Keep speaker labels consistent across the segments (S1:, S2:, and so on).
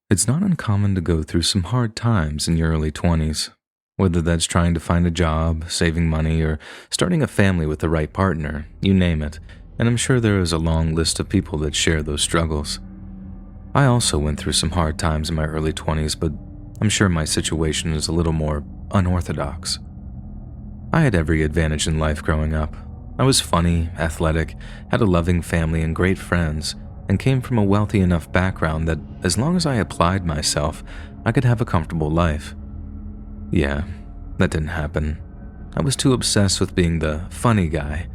S1: It's not uncommon to go through some hard times in your early 20s, whether that's trying to find a job, saving money, or starting a family with the right partner, you name it, and I'm sure there is a long list of people that share those struggles. I also went through some hard times in my early 20s, but I'm sure my situation is a little more unorthodox. I had every advantage in life growing up. I was funny, athletic, had a loving family and great friends, and came from a wealthy enough background that as long as I applied myself, I could have a comfortable life. Yeah, that didn't happen. I was too obsessed with being the funny guy,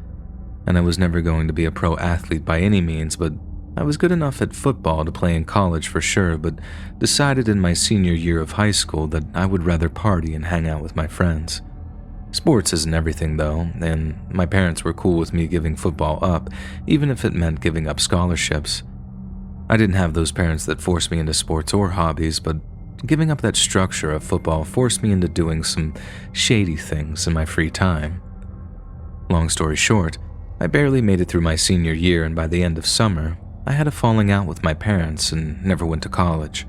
S1: and I was never going to be a pro athlete by any means, but I was good enough at football to play in college for sure, but decided in my senior year of high school that I would rather party and hang out with my friends. Sports isn't everything though, and my parents were cool with me giving football up, even if it meant giving up scholarships. I didn't have those parents that forced me into sports or hobbies, but giving up that structure of football forced me into doing some shady things in my free time. Long story short, I barely made it through my senior year, and by the end of summer, I had a falling out with my parents and never went to college.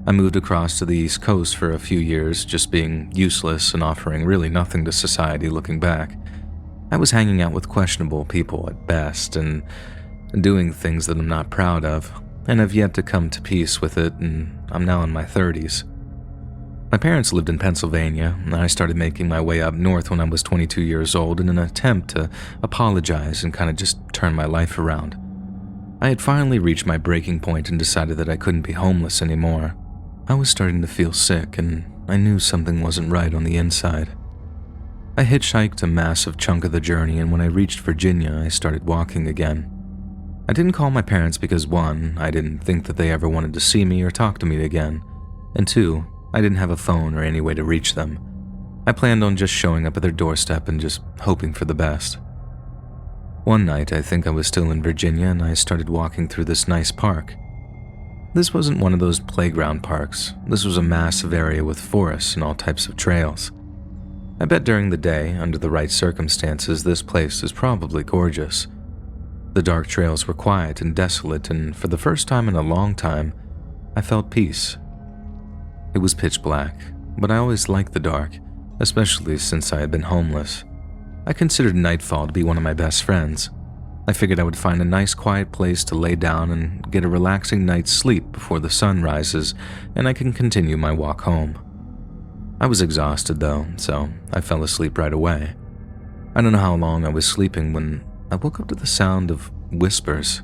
S1: I moved across to the East Coast for a few years, just being useless and offering really nothing to society looking back. I was hanging out with questionable people at best and doing things that I'm not proud of, and have yet to come to peace with it, and I'm now in my 30s. My parents lived in Pennsylvania, and I started making my way up north when I was 22 years old in an attempt to apologize and kind of just turn my life around. I had finally reached my breaking point and decided that I couldn't be homeless anymore. I was starting to feel sick, and I knew something wasn't right on the inside. I hitchhiked a massive chunk of the journey, and when I reached Virginia, I started walking again. I didn't call my parents because 1, I didn't think that they ever wanted to see me or talk to me again, and 2, I didn't have a phone or any way to reach them. I planned on just showing up at their doorstep and just hoping for the best. One night, I think I was still in Virginia, and I started walking through this nice park. This wasn't one of those playground parks. This was a massive area with forests and all types of trails. I bet during the day, under the right circumstances, this place is probably gorgeous. The dark trails were quiet and desolate, and for the first time in a long time, I felt peace. It was pitch black, but I always liked the dark, especially since I had been homeless. I considered nightfall to be one of my best friends. I figured I would find a nice quiet place to lay down and get a relaxing night's sleep before the sun rises, and I can continue my walk home. I was exhausted though, so I fell asleep right away. I don't know how long I was sleeping when I woke up to the sound of whispers.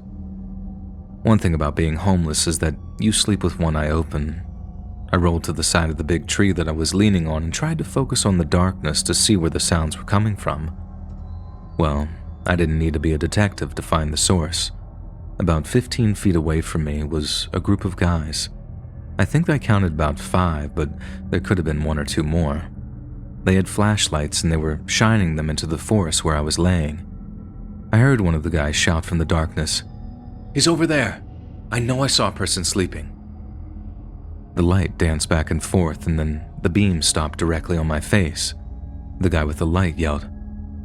S1: One thing about being homeless is that you sleep with one eye open. I rolled to the side of the big tree that I was leaning on and tried to focus on the darkness to see where the sounds were coming from. Well, I didn't need to be a detective to find the source. About 15 feet away from me was a group of guys. I think I counted about 5, but there could have been 1 or 2 more. They had flashlights and they were shining them into the forest where I was laying. I heard one of the guys shout from the darkness, "He's over there! I know I saw a person sleeping." The light danced back and forth, and then the beam stopped directly on my face. The guy with the light yelled,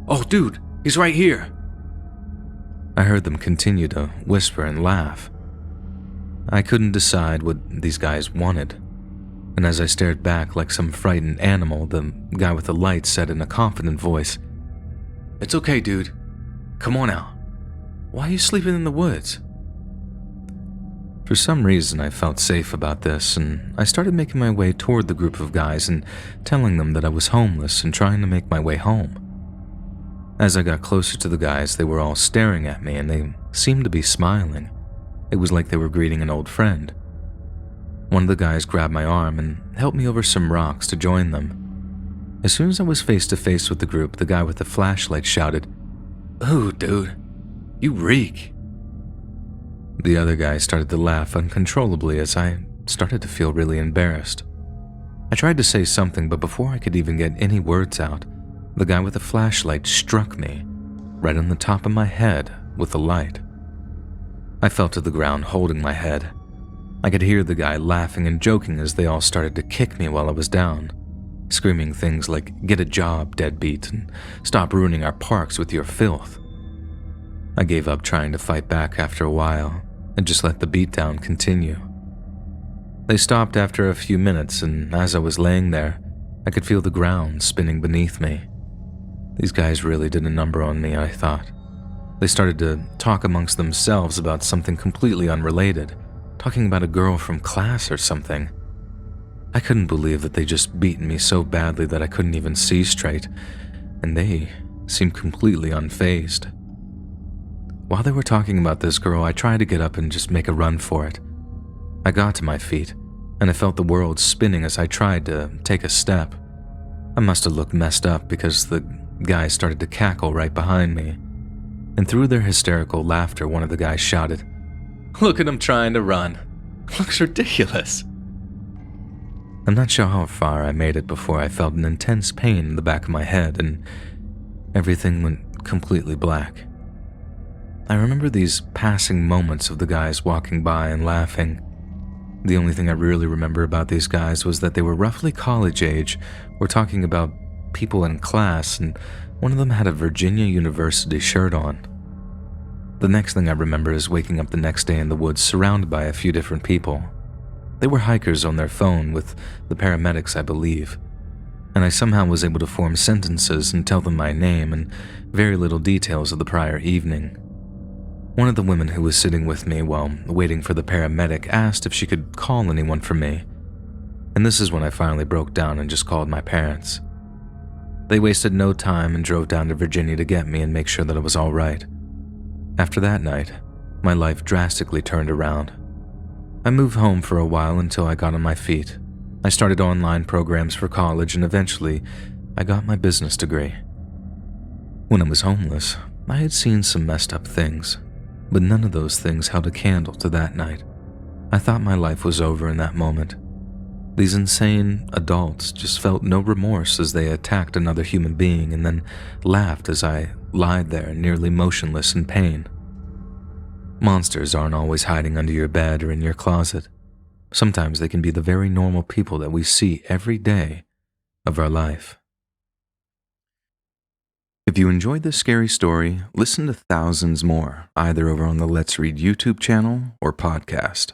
S1: "Oh dude, he's right here!" I heard them continue to whisper and laugh. I couldn't decide what these guys wanted, and as I stared back like some frightened animal, the guy with the light said in a confident voice, "It's okay, dude. Come on out. Why are you sleeping in the woods?" For some reason, I felt safe about this, and I started making my way toward the group of guys and telling them that I was homeless and trying to make my way home. As I got closer to the guys, they were all staring at me, and they seemed to be smiling. It was like they were greeting an old friend. One of the guys grabbed my arm and helped me over some rocks to join them. As soon as I was face to face with the group, the guy with the flashlight shouted, "Ooh, dude, you reek." The other guy started to laugh uncontrollably as I started to feel really embarrassed. I tried to say something, but before I could even get any words out, the guy with the flashlight struck me right on the top of my head with the light. I fell to the ground holding my head. I could hear the guy laughing and joking as they all started to kick me while I was down, screaming things like, "Get a job, deadbeat, and stop ruining our parks with your filth." I gave up trying to fight back after a while and just let the beatdown continue. They stopped after a few minutes, and as I was laying there, I could feel the ground spinning beneath me. These guys really did a number on me, I thought. They started to talk amongst themselves about something completely unrelated, talking about a girl from class or something. I couldn't believe that they just beaten me so badly that I couldn't even see straight, and they seemed completely unfazed. While they were talking about this girl, I tried to get up and just make a run for it. I got to my feet, and I felt the world spinning as I tried to take a step. I must have looked messed up because the guys started to cackle right behind me. And through their hysterical laughter, one of the guys shouted, "Look at him trying to run. Looks ridiculous." I'm not sure how far I made it before I felt an intense pain in the back of my head and everything went completely black. I remember these passing moments of the guys walking by and laughing. The only thing I really remember about these guys was that they were roughly college age, were talking about people in class, and one of them had a Virginia University shirt on. The next thing I remember is waking up the next day in the woods surrounded by a few different people. They were hikers on their phone with the paramedics, I believe, and I somehow was able to form sentences and tell them my name and very little details of the prior evening. One of the women who was sitting with me while waiting for the paramedic asked if she could call anyone for me, and this is when I finally broke down and just called my parents. They wasted no time and drove down to Virginia to get me and make sure that I was all right. After that night, my life drastically turned around. I moved home for a while until I got on my feet. I started online programs for college and eventually I got my business degree. When I was homeless, I had seen some messed up things, but none of those things held a candle to that night. I thought my life was over in that moment. These insane adults just felt no remorse as they attacked another human being and then laughed as I lied there nearly motionless in pain. Monsters aren't always hiding under your bed or in your closet. Sometimes they can be the very normal people that we see every day of our life. If you enjoyed this scary story, listen to thousands more, either over on the Let's Read YouTube channel or podcast.